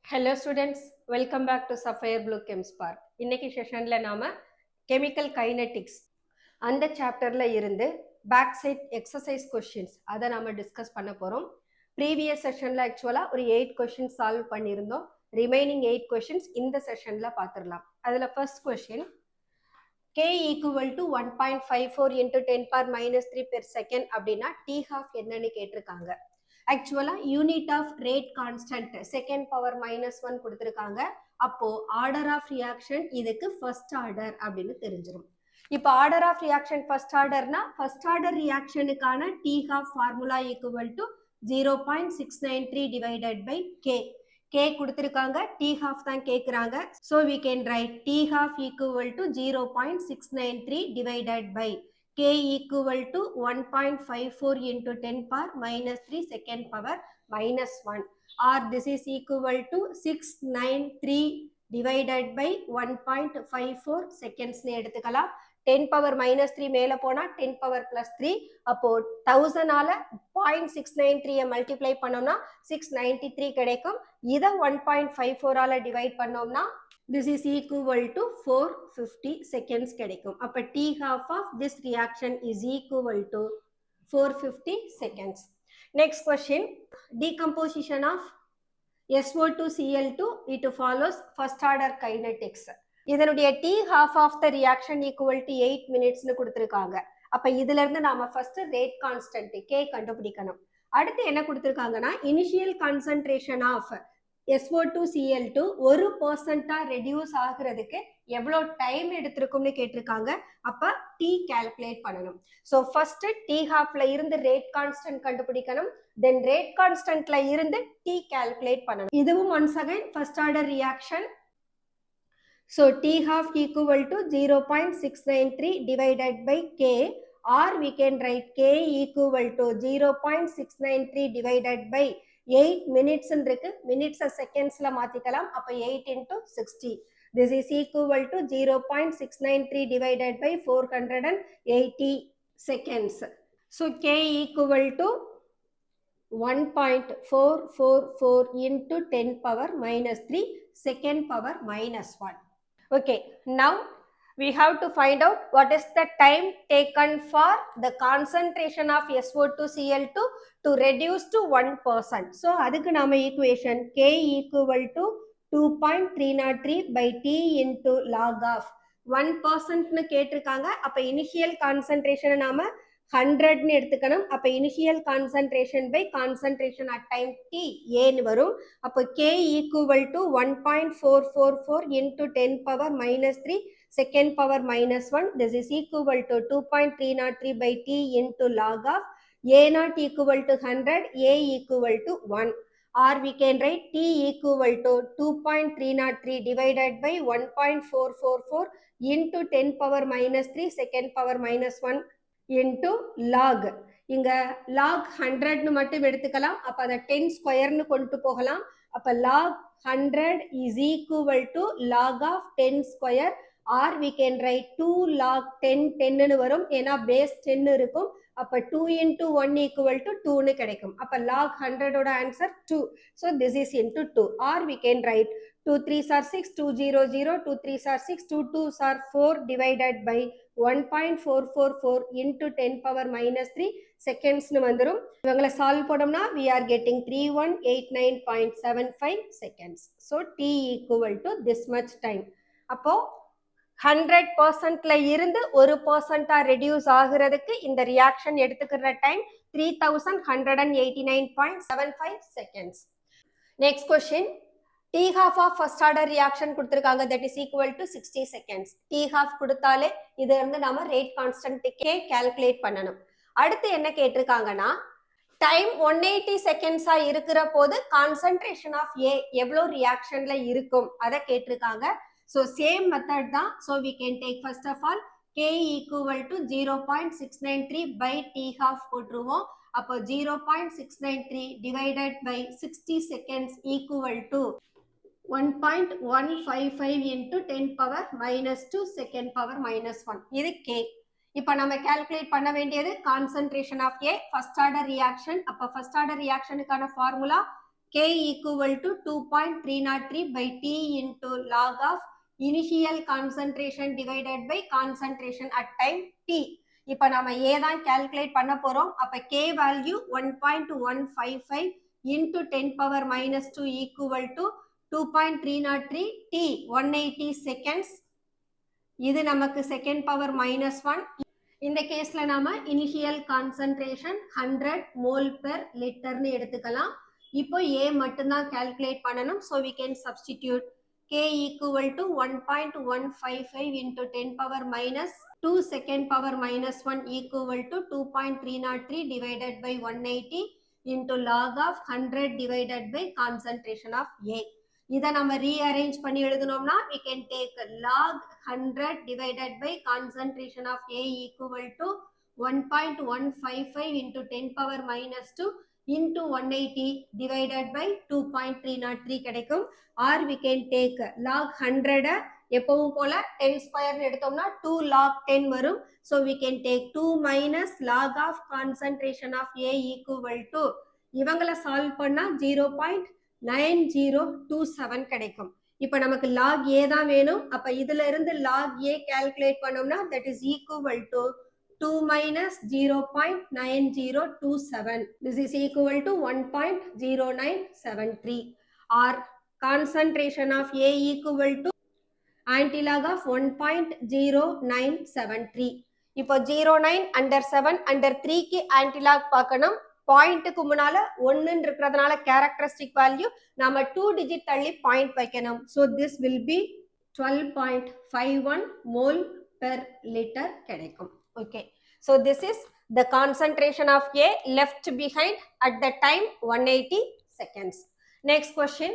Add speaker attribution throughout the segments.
Speaker 1: Hello students, welcome back to Sapphire Blue Chem Spark. இன்னைக்கு செஷன்ல நாம chemical kinetics அந்த சாப்டர்ல இருந்து பேக் சைட் எக்ஸசைஸ் கொஸ்டின்ஸ் அதை நாம டிஸ்கஸ் பண்ண போறோம். ப்ரீவியஸ் செஷன்ல ஆக்சுவலா ஒரு 8 கொஸ்டின்ஸ் சால்வ் பண்ணியிருந்தோம். ரிமைனிங் 8 கொஸ்டின்ஸ் இந்த செஷன்ல பார்த்துடலாம். அதுல first question K equal to 1.54 into 10 power minus 3 per second அப்படின்னா T half என்னன்னு கேட்டிருக்காங்க. ஆக்சுவலா unit of rate constant second power minus 1 கொடுத்துருக்காங்க. அப்போ ஆர்டர் ஆஃப் ரியாக்ஷன் இதுக்கு ஃபர்ஸ்ட் ஆர்டர் அப்படின்னு தெரிஞ்சிடும். இப்போ ஆர்டர் ஆஃப் ரியாக்ஷன் ஃபர்ஸ்ட் ஆர்டர்னா ஃபர்ஸ்ட் ஆர்டர் ரியாக்ஷனுக்கான T half formula equal to 0.693 divided by K. K கொடுத்துருக்காங்க, டி ஹாஃப் தான் கேட்குறாங்க. So we can write T half equal to 0.693 divided by K equal to 1.54 into 10 power minus 3 second power minus 1 or this is equal to 693 divided by 1.54 seconds னு எடுத்துக்கலாம். 10 power minus 3 மேல போனா 10 power plus 3 அப்போ 1000 ஆல 0.693 multiply பண்ணோம்னா 693 கிடைக்கும். இதை 1.54 ஆல டிவைட் பண்ணோம்னா this is equal to 450 seconds கிடைக்கும். அப்ப T half of this reaction is equal to 450 seconds. Next question, decomposition of SO2Cl2 it follows first order kinetics. இதனுடைய T half of the reaction equal to 8 minutes னு கொடுத்திருக்காங்க. அப்ப இதுல இருந்து நாம first rate constant K கண்டுபிடிக்கணும். அடுத்து என்ன கொடுத்திருக்காங்கன்னா initial concentration of SO2Cl2 1% reduce ஆகுறதுக்கு எவ்வளோ டைம் எடுத்திருக்கும்னு கேட்டிருக்காங்க. அப்ப T கால்குலேட் பண்ணணும். ஸோ ஃபர்ஸ்ட் T ஹாஃப்ல இருந்து ரேட் கான்ஸ்டன்ட் கண்டுபிடிக்கணும். தென் ரேட் கான்ஸ்டன்ட்ல இருந்து T கால்குலேட் பண்ணணும். இதுவும் once again first order reaction. So T half equal to 0.693 divided by K or we can write K equal to 0.693 divided by 8 minutes இருக்கு. minutes secondsல மாத்திக்கலாம். அப்ப 8 into 60. This is equal to 0.693 divided by 480 seconds. So K equal to 1.444 into 10 power minus 3 second power minus 1. Okay, now we have to find out what is the time taken for the concentration of SO2Cl2 to reduce to 1%. So adukku nama equation K equal to 2.303 by T into log of 1% னு கேட்டிருக்காங்க. அப்ப initial concentration நாம 100 னு எடுத்துக்கணும். அப்ப initial concentration by concentration at time T ஏன்னு வரும். அப்ப K equal to 1.444 into 10 power minus 3 second power minus 1. This is equal to 2.303 by T into log of A naught equal to 100, A equal to 1. Or we can write T equal to 2.303 divided by 1.444 into 10 power minus 3 second power minus 1 into log. இங்க log 100 னு மட்டும் எடுத்துக்கலாம். அப்ப அத 10 ஸ்கொயர்னு கொண்டு போகலாம். அப்ப log 100 is equal to log of 10 square or we can write 2 log 10 10 னு வரும். ஏன்னா பேஸ் 10 இருக்கும். அப்ப 2 into 1 equal to 2 னு கிடைக்கும். அப்ப log 100 ஓட answer 2. So this is into 2 or we can write 2 3s are 6, 2 0 0, 2 3s are 6, 2 2s are 4 divided by 1.444 into 10 power minus 3 seconds னு வந்துரும். இவங்களை சால்வ் பண்ணோம்னா we are getting 3189.75 seconds. So T equal to this much time. அப்போ 100%ல இருந்து 1% reduce ஆகுறதுக்கு இந்த reaction எடுத்துக்கிற time 3189.75 seconds. Next question, T half of first order reaction கொடுத்திருக்காங்க, that is equal to 60 seconds. T half கொடுத்தாலே இது இருந்து நாம ரேட் கான்ஸ்டன்ட் K கால்குலேட் பண்ணணும். அடுத்து என்ன கேட்டிருக்காங்கன்னா டைம் 180 செகண்ட்ஸா இருக்கிற போது கான்சன்ட்ரேஷன் ஆஃப் A எவ்வளவு ரியாக்ஷன்ல இருக்கும் அதை கேட்டிருக்காங்க. So same method தான். So we can take first of all K equal to 0.693 by T half போட்டுருவோம். அப்போ 0.693 divided by 60 seconds equal to 1.155 into 10 power minus 2 second power minus 1. இது K. இப்போ நம்ம கால்குலேட் பண்ண வேண்டியது concentration of A first order reaction. அப்போ first order ரியாக்ஷனுக்கான formula K equal to 2.303 by T into log of initial concentration divided by concentration at time T. இப்போ நாம A தான் calculate பண்ண போறோம். அப்ப K value 1.155 into 10 power minus 2 equal to 2.303 T 180 seconds. இது நமக்கு second power minus 1. இந்த கேஸ்ல நாம இனிஷியல் கான்சன்ட்ரேஷன் 100 மோல் பெர் லிட்டர்னு எடுத்துக்கலாம். இப்போ A மட்டும் தான் கால்குலேட் பண்ணனும். so we can substitute K equal to 1.155 into 10 power minus 2 second power minus 1 equal to 2.303 divided by 180 into log of 100 divided by concentration of A. இதை நம்ம rearrange பண்ணி எழுதுனோம்னா we can take log 100 divided by concentration of A equal to 1.155 into 10 power minus 2 into 180 divided by 2.303 கிடைக்கும். or we can take log 100 எப்பவும் போல 10 square எடுத்தோம்னா 2 log 10 வரும். so we can take 2 minus log of concentration of A equal to இவங்களை solve பண்ணா 0.9027 கிடைக்கும். இப்போ நமக்கு log A தான் வேணும். அப்ப இதுல இருந்து log A calculate பண்ணோம்னா that is equal to 2 minus 0.9027. This is equal to 1.0973. or concentration of A equal to antilog of 1.0973. இப்போ 09 under 7 under 3 க்கு antilog பார்க்கணும். பாயிண்ட்டுக்கு முன்னால 1 இருக்கிறதுனால characteristic value நாம 2 digit தள்ளி பாயிண்ட் வைக்கணும். so this will be 12.51 mole per liter கிடைக்கும். okay, so this is the concentration of A left behind at the time 180 seconds. next question,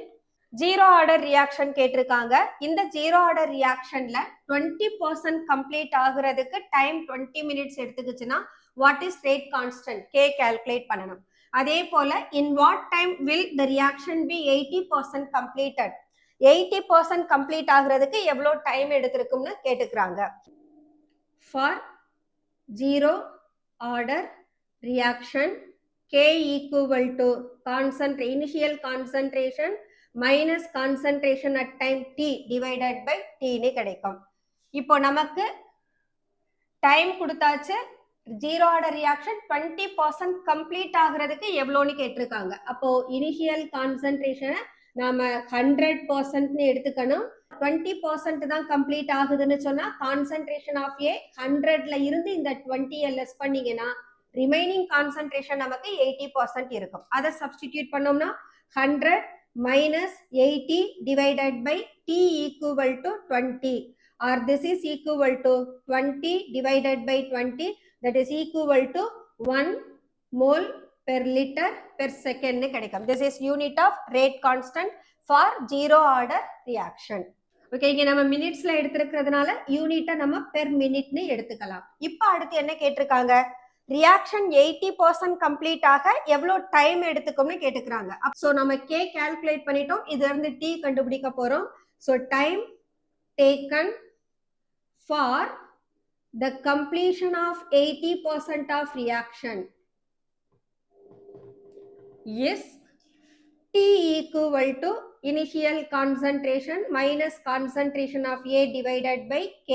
Speaker 1: zero order reaction கேட்டிருக்காங்க. இந்த zero order reactionல 20% complete ஆகுறதுக்கு time 20 minutes எடுத்துக்கிச்சுன்னா what is rate constant K calculate பண்ணணும். அதே போல in what time will the reaction be 80% completed? 80% complete ஆகுறதுக்கு எவ்வளவு time எடுத்திருக்கும்னு கேட்டுக்கிறாங்க. for zero order reaction K equal to initial concentration minus concentration at time T divided by T னு கிடைக்கும். இப்போ நமக்கு டைம் கொடுத்தாச்சு. ஜீரோ ஆர்டர் ரியாக்ஷன் 20% கம்ப்ளீட் ஆகுறதுக்கு எவ்வளோன்னு கேட்டிருக்காங்க. அப்போ இனிஷியல் கான்சன்ட்ரேஷனை நாம 100% எடுத்துக்கணும். 20% தான் கம்ப்ளீட் ஆகுதுன்னு சொன்னா கான்சன்ட்ரேஷன் ஆஃப் A 100ல இருந்து இந்த 20 லெஸ் பண்ணீங்கன்னா ரிமைனிங் கான்சன்ட்ரேஷன் நமக்கு 80% இருக்கும். அதை சப்ஸ்டிடியூட் பண்ணோம்னா 100 minus 80 divided by T equal to 20, or this is equal to 20 divided by 20, that is equal to 1 mole per liter per second கிடைக்கும். This is unit of rate constant for zero order reaction. okay, இங்க நம்ம மினிட்ஸ்ல எடுத்துக்கிறதுனால யூனிட்டை நம்ம per மினிட்னு எடுத்துக்கலாம். இப்போ அடுத்து என்ன கேட்டிருக்காங்க, ரியாக்ஷன் 80% கம்ப்ளீட் ஆக எவ்வளவு டைம் எடுத்துக்கும்னு கேட்டுக்கிறாங்க. சோ நம்ம K கால்குலேட் பண்ணிட்டோம். இதுல இருந்து T கண்டுபிடிக்க போறோம். So time taken for the completion of 80% of reaction is T equal to initial concentration minus concentration of A divided by K.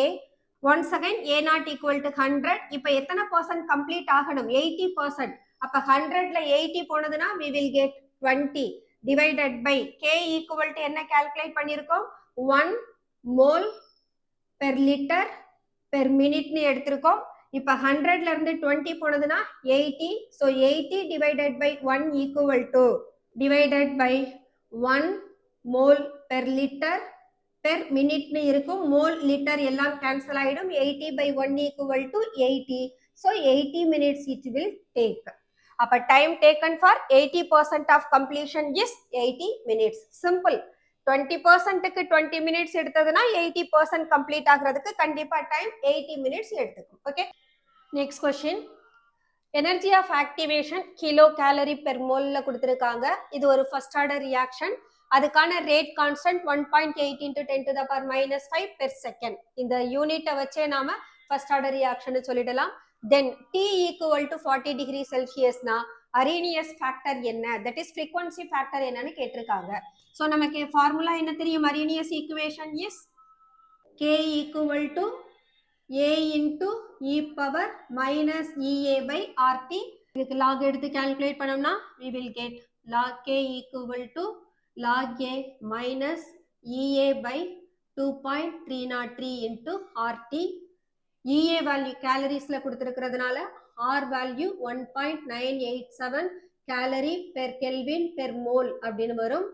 Speaker 1: once again A not equal to 100. இப்போ எத்தனை percent complete ஆகணும், 80%. அப்ப 100ல 80 போனதுன்னா we will get 20 divided by K equal to என்ன calculate பண்ணிருக்கோம், 1 mole per liter per minute னு எடுத்திருக்கோம். இப்ப 100ல இருந்து 20 போனதுன்னா 80. so 80 divided by 1 equal to divided by 1 mole per liter per minute னு இருக்கும். mole liter எல்லாம் cancel ஆயிடும். 80 by 1 equal to 80. so 80 minutes it will take. அப்ப time taken for 80% of completion is 80 minutes. simple. 20%க்கு 20 minutes எடுத்ததுன்னா 80% complete ஆகிறதுக்கு கண்டிப்பா time 80 minutes எடுத்துக்கும். Okay, next question, energy of activation kilo calorie per மோல்ல கொடுத்திருக்காங்க. இது ஒரு ஃபர்ஸ்ட் ஆர்டர் ரியாக்ஷன். அதுக்கான rate constant 1.8 into 10 to the power minus 5 per second. இந்த யூனிட்டை வச்சே நாம ஃபர்ஸ்ட் ஆர்டர் ரியாக்ஷன் சொல்லிடலாம். தென் T equal to 40 degree Celsius னா Arrhenius factor என்ன, that is frequency factor என்னன்னு கேட்டிருக்காங்க. ஸோ நமக்கு ஃபார்முலா என்ன தெரியும்? Arrhenius equation is K equal to A into e power minus EA by RT. இதுக்கு log எடுத்து calculate பண்ணோம்னா we will get log K equal to log A minus EA by 2.303 into RT. EA value calories-ல கொடுத்திருக்கிறதுனால R value 1.987 calorie per Kelvin per mole அப்படின்னு வரும்.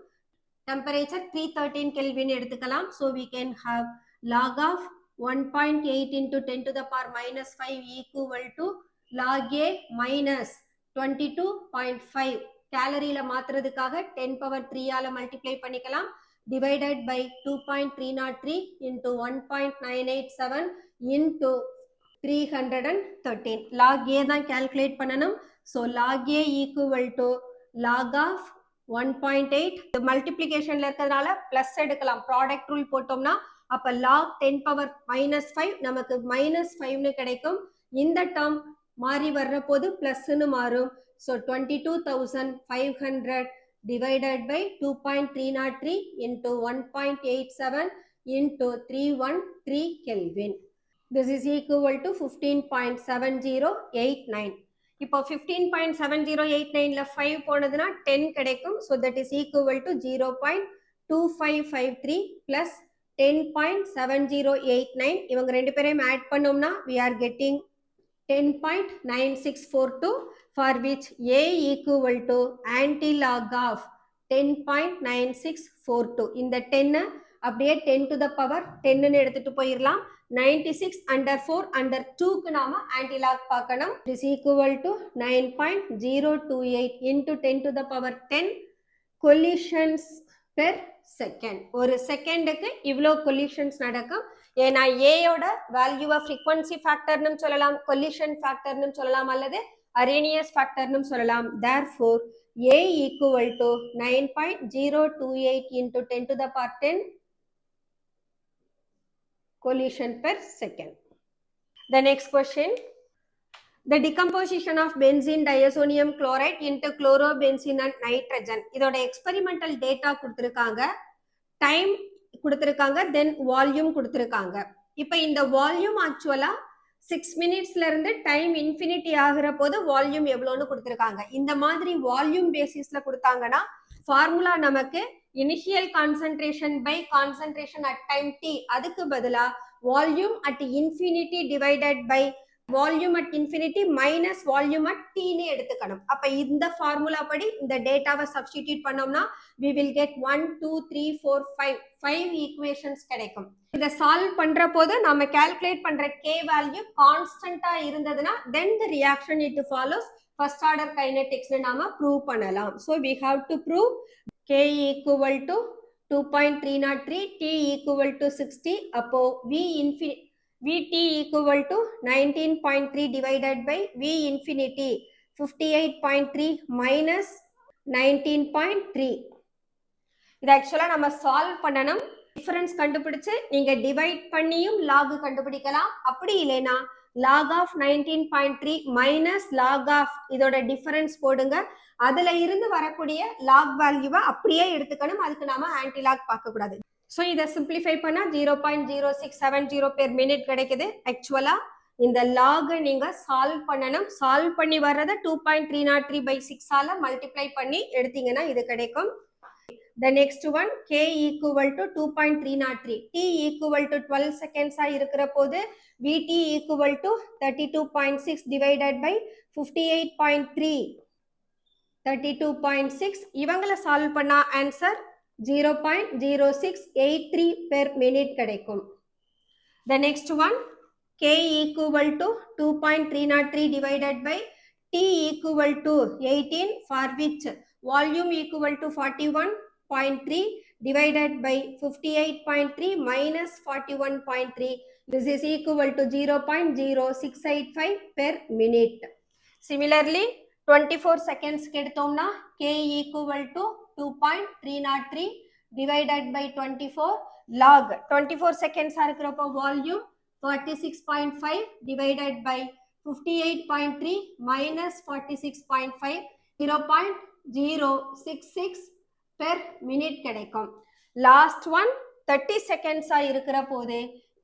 Speaker 1: Temperature 313 Kelvin எடுத்துக்கலாம். So we can have log of 1.8 into 10 to the power minus 5 equal to log A minus 22.5 calorie-ல மாத்துறதுக்காக 10 power 3 ஆல multiply பண்ணிக்கலாம். Divided by 2.303 into 1.987 into 313. Log A தான் calculate பண்ணனும். So log A equal to log of 1.8. மல்டிப்ளிகேஷன்ல இருக்கிறதுனால plus எடுக்கலாம். Product rule போட்டோம்னா அப்ப log 10 power minus 5 நமக்கு minus 5 கிடைக்கும். இந்த டேர்ம் மாறி வர்ற போது பிளஸ்னு மாறும். So 22,500 divided by 2.303 into 1.87 into 313 Kelvin. This is equal to 15.7089. இப்போ 15.7089ல 5 போனதுனா 10 கிடைக்கும். So that is equal to 0.2553 plus 10.7089. இவங்க ரெண்டு பேரையும் ஆட் பண்ணோம்னா we are getting 10.9642, for which A equal to anti-log of 10.9642. இந்த 10 அப்படியே 10 to the power 10 ன்னு எடுத்துட்டு போயிரலாம். 96 under 4 under 2க்கு நாம anti-log பார்க்கணும். It is equal to 9.028 into 10 to the power 10 collisions per second. ஒரு செகண்டுக்கு இவ்வளோ collisions நடக்கும். ஏன்னா ஏயோட வேல்யூவை frequency factorனு சொல்லலாம், collision factorனு சொல்லலாம், அல்லது Arrhenius factorனு சொல்லலாம். Therefore A equal to 9.028 into 10 to the power 10 collision per second. The next question, the decomposition of benzene diazonium chloride into chlorobenzene and nitrogen. இதோட experimental data கொடுத்திருக்காங்க, time கொடுத்திருக்காங்க, then volume கொடுத்திருக்காங்க. இப்போ இந்த volume actually 6 minutesல இருந்து time infinity ஆகிற போது volume எவ்வளோன்னு கொடுத்திருக்காங்க. இந்த மாதிரி வால்யூம் பேசிஸ்ல கொடுத்தாங்கன்னா ஃபார்முலா நமக்கு initial concentration by concentration at time t, அதுக்கு பதிலா volume at infinity divided by volume at infinity minus volume at t ன்னு எடுத்துக்கணும். அப்ப இந்த ஃபார்முலா படி இந்த டேட்டாவை சப்ஸ்டிடியூட் பண்ணோம்னா we will get 1 2 3 4 5 ஈக்குவேஷன்ஸ் கிடைக்கும். இதை சால்வ் பண்ற போது நாம கால்குலேட் பண்ற k வேல்யூ கான்ஸ்டன்டா இருந்ததுன்னா then the reaction it follows first order kinetics னு நாம ப்ரூவ் பண்ணலாம். So we have to prove k equal to 2.303, t equal to 60. அப்போ Vt equal to 19.3 divided by V infinity 58.3 minus 19.3. இது ஆக்சுவலா நம்ம solve பண்ணணும். Difference கண்டுபிடிச்சு நீங்க டிவைட் பண்ணியும் லாக் கண்டுபிடிக்கலாம். அப்படி இல்லைனா log of 19.3 minus log of இதோட டிஃபரன்ஸ் போடுங்க. அதுல இருந்து வரக்கூடிய லாக் வேல்யூவை அப்படியே எடுத்துக்கணும். அதுக்கு நாம ஆன்டி லாக் பார்க்க கூடாது. ஸோ இதை சிம்பிளிஃபை பண்ணா 0.0670 பெர் மினிட் கிடைக்குது. ஆக்சுவலா இந்த லாகை நீங்க சால்வ் பண்ணணும். சால்வ் பண்ணி வர்றதை 2.303/6 ஆல மல்டிப்ளை பண்ணி எடுத்தீங்கன்னா இது கிடைக்கும். The next one, k equal to 2.303, t equal to 12 seconds இருக்கிற போது Vt equal to 32.6 divided by 58.3, 32.6. இவங்களை சால்வ் பண்ணா ஆன்சர் 0.0683 per minute கிடைக்கும். The next one, k equal to 2.303 divided by t equal to 18, for which volume equal to 41.3 divided by 58.3 minus 41.3. This is equal to 0.0685 per minute. Similarly, 24 seconds எடுத்தோம்னா k equal to 2.303 divided by 24 log 24 seconds இருக்கிறப்போ volume 46.5 divided by 58.3 minus 46.5. 0.066 per minute கிடைக்கும். Last one 30 செகண்ட்ஸா இருக்கிற போது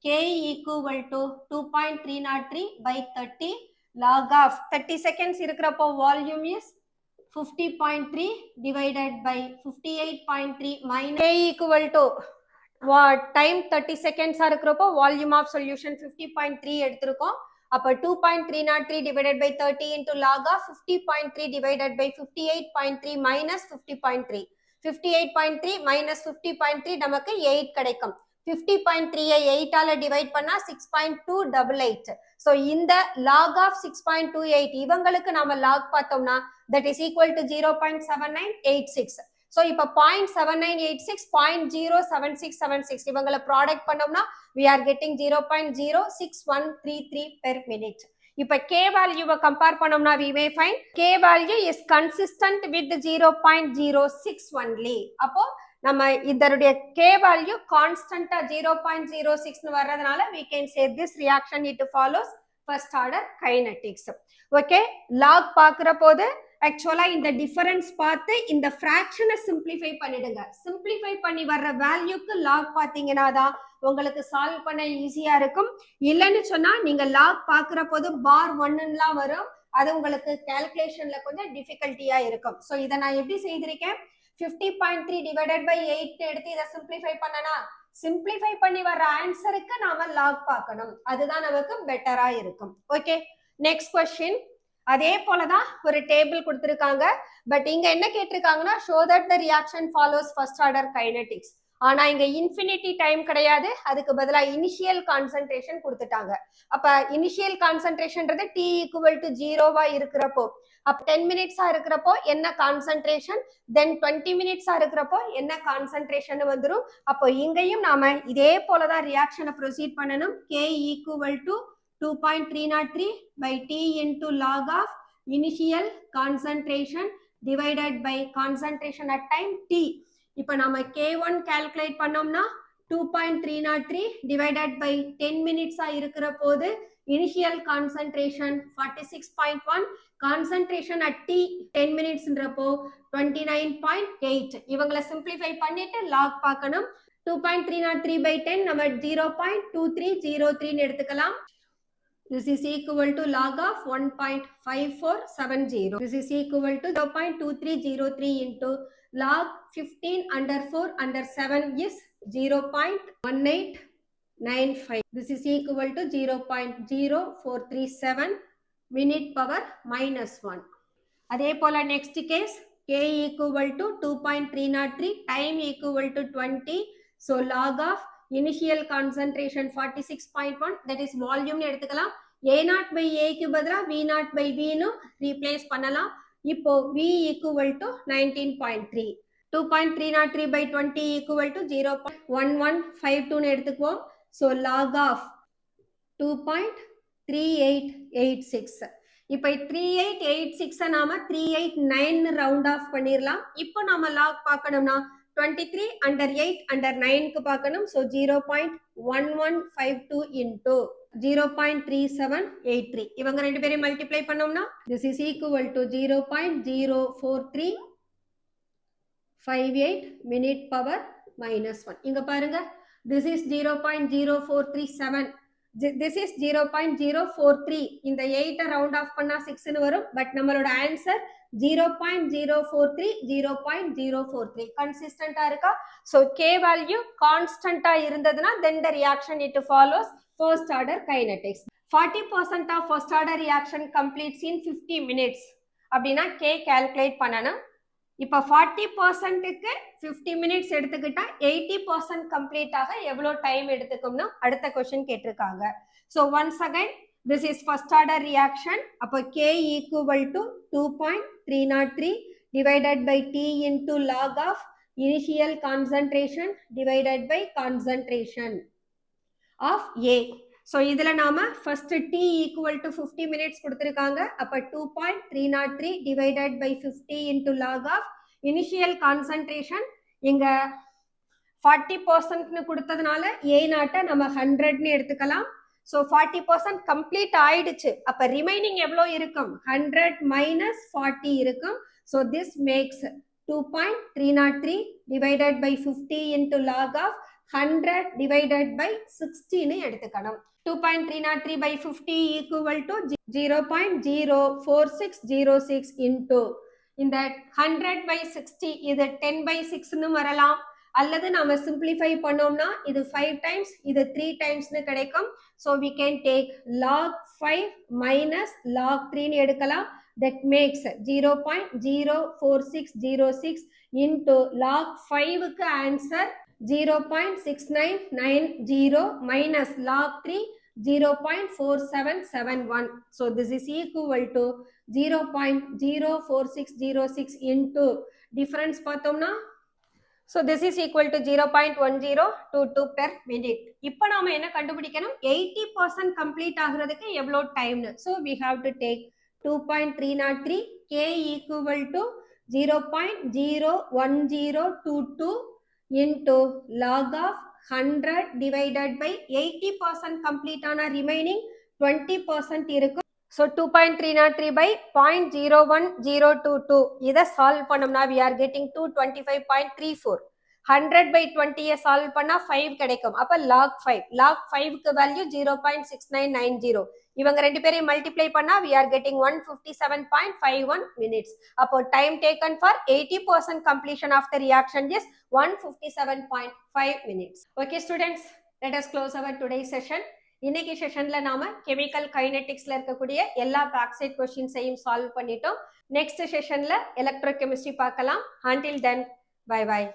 Speaker 1: k equal to 2.303 by 30 log of 30 seconds இருக்கிறப்போ volume is 50.3 divided by 58.3 minus k equal to time 30 seconds இருக்கிறப்போ volume of solution 50.3 எடுத்திருக்கோம். அப்போ 2.303 divided by 30 into log of 50.3 divided by 58.3 minus 50.3. 58.3 minus 50.3 நமக்கு 8 கிடைக்கும். 50.3 8 ஆல divide பண்ணா 6.288. So இந்த log of 6.28 இவங்களுக்கு நாம log பார்த்தோம்னா that is equal to 0.7986. So இப்ப 0.7986 0.07676 இவங்களை ப்ராடக்ட் பண்ணோம்னா we are getting 0.06133 per minute. இப்ப k value கம்பேர் பண்ணோம்னா we may find k value is consistent with 0.06 only. அப்போ நம்ம இதனுடைய k value constant 0.06 வர்றதுனால we can say this reaction it follows first order kinetics. Okay, log பார்க்கிற போது ஆக்சுவலா இந்த டிஃபரன்ஸ் பார்த்து இந்த ஃபிராக்ஷனை சிம்பிளிஃபை பண்ணிடுங்க. சிம்பிளிஃபை பண்ணி வர்ற வேல்யூக்கு லாக் பார்த்தீங்கன்னா தான் உங்களுக்கு சால்வ் பண்ண ஈஸியா இருக்கும். இல்லைன்னு சொன்னா நீங்க லாக் பார்க்கிற போது பார் 1ன்னுலாம் வரும், அது உங்களுக்கு கால்குலேஷன்ல கொஞ்சம் டிஃபிகல்ட்டியா இருக்கும். ஸோ இதை நான் எப்படி செய்திருக்கேன், 50.3 divided by 8 எடுத்து இதை சிம்பிளிஃபை பண்ணனா சிம்பிளிஃபை பண்ணி வர்ற ஆன்சருக்கு நாம லாக் பார்க்கணும், அதுதான் நமக்கு பெட்டரா இருக்கும். Okay, next question. அதே போலதான் ஒரு டேபிள் கொடுத்திருக்காங்க. பட் இங்க என்ன கேட்டிருக்காங்கன்னா show that the reaction follows first order kinetics. ஆனா இங்க இன்ஃபினிட்டி டைம் கிடையாது, அதுக்கு பதிலா இனிஷியல் கான்சென்ட்ரேஷன் கொடுத்துட்டாங்க. அப்ப இனிஷியல் கான்சென்ட்ரேஷன்றது t equal to 0வா இருக்கிறப்போ, அப்ப 10 மினிட்ஸா இருக்கிறப்போ என்ன கான்சென்ட்ரேஷன், தென் 20 மினிட்ஸா இருக்கிறப்போ என்ன கான்சென்ட்ரேஷன் வந்துடும். அப்போ இங்கேயும் நாம இதே போலதான் ரியாக்ஷனை ப்ரொசீட் பண்ணணும். k equal to 2.303 by t into log of initial concentration divided by concentration at time t. இப்போ நாம k1 calculate பண்ணோம்னா 2.303 divided by 10 minutes இருக்கிற போது initial concentration 46.1, concentration at t 10 minutesன்றப்போ 29.8. இவங்களை simplify பண்ணிட்டு log பார்க்கணும். 2.303 by 10 நம்ம 0.2303 எடுத்துக்கலாம். This is equal to log of 1.5470. This is equal to 0.2303 into log 15 under 4 under 7 is 0.1895. This is equal to 0.0437 minute power minus 1. அதே போல next case k equal to 2.303, time equal to 20. So log of initial concentration 46.1, that is volume எடுத்துக்கலாம். a0 by a க்கு பதிலா v0 by v னு replace பண்ணலாம். இப்போ v equal to 19.3. 2.303 by 20 equal to 0.1152 னு எடுத்துக்குவோம். So log of 2.3886. இப்போ 3886 நாம 389 ரவுண்ட் ஆஃப் பண்ணிரலாம். இப்போ நாம லாக் பார்க்கணும்னா 23 under 8 under 9 க்கு பார்க்கணும். So 0.1152 into 0.3783. இவங்க ரெண்டு பேரையும் மல்டிப்ளை பண்ணோம்னா this is equal to 0.04358 minute power minus 1. இங்க பாருங்க, this is 0.0437, this is 0.043. இந்த 8 ரவுண்ட் ஆஃப் பண்ணா 6 னு வரும். பட் நம்மளோட ஆன்சர் 0.043 0.043 கன்சிஸ்டன்டா இருக்கா. so k value கான்ஸ்டன்டா இருந்ததுன்னா then the reaction it follows first order kinetics. 40% of first order reaction completes in 50 minutes அப்படின்னா k calculate பண்ணணும். இப்போ 40%க்கு 50 minutes எடுத்துக்கிட்டா 80% கம்ப்ளீட் ஆக எவ்வளவு டைம் எடுத்துக்கும்னா அடுத்த கொஸ்டின் கேட்டிருக்காங்க. so once again this is first order reaction. அப்போ k equal to 2.303 divided by t into log of initial concentration divided by concentration of A. So இதுல நாம first t equal to 50 minutes கொடுத்திருக்காங்க. அப்ப 2.303 divided by 50 into log of initial concentration. இங்க 40% கொடுத்ததுனால A0 நம்ம 100 எடுத்துக்கலாம். So 40% complete ஆயிடுச்சு. அப்ப ரிமைனிங் எவ்வளோ இருக்கும், 100 minus 40 இருக்கும். So this makes 2.303 divided by 50 into log of 100 divided by 60 னு எடுத்துக்கணும். 2.303 by 50 equal to 0.04606 into இந்த 100 by 60 இது 10 by 6 னு வரலாம். அல்லது நாம simplify பண்ணோம்னா இது 5 times இது 3 times னு கிடைக்கும். So we can take log 5 minus log 3 னு எடுக்கலாம். That makes 0.04606 into log 5 க்கு answer 0.6990 minus log 3 0.4771. So this is equal to 0.04606 into difference பார்த்தோம்னா so this is equal to 0.1022 per minute. இப்போ நாம என்ன கண்டுபிடிக்கணும் 80% complete ஆகிறதுக்கு எவ்வளோ டைம்னு. So we have to take 2.303 k equal to 0.01022 into log of 100 divided by 80% complete ஆன remaining 20% இருக்கும். So 2.303 by 0.01022 இதை solve பண்ணோம்னா we are getting 225.34. 100 by 20 solve பண்ணா 5 கிடைக்கும். அப்ப log 5 log 5 க்கு value 0.6990. இவங்க ரெண்டு பேரையும் multiply பண்ணா we are getting 157.51 minutes. அப்போ time taken for 80% completion of the reaction is 157.5 minutes. Okay students, let us close our today's session. இன்னைக்கு செஷன்ல நாம கெமிக்கல் கைனெட்டிக்ஸ்ல இருக்கக்கூடிய எல்லா பேக் சைட் क्वेश्चंसையும் சால்வ் பண்ணிட்டோம். நெக்ஸ்ட் செஷன்ல எலக்ட்ரோகெமிஸ்ட்ரி பார்க்கலாம். until then bye bye.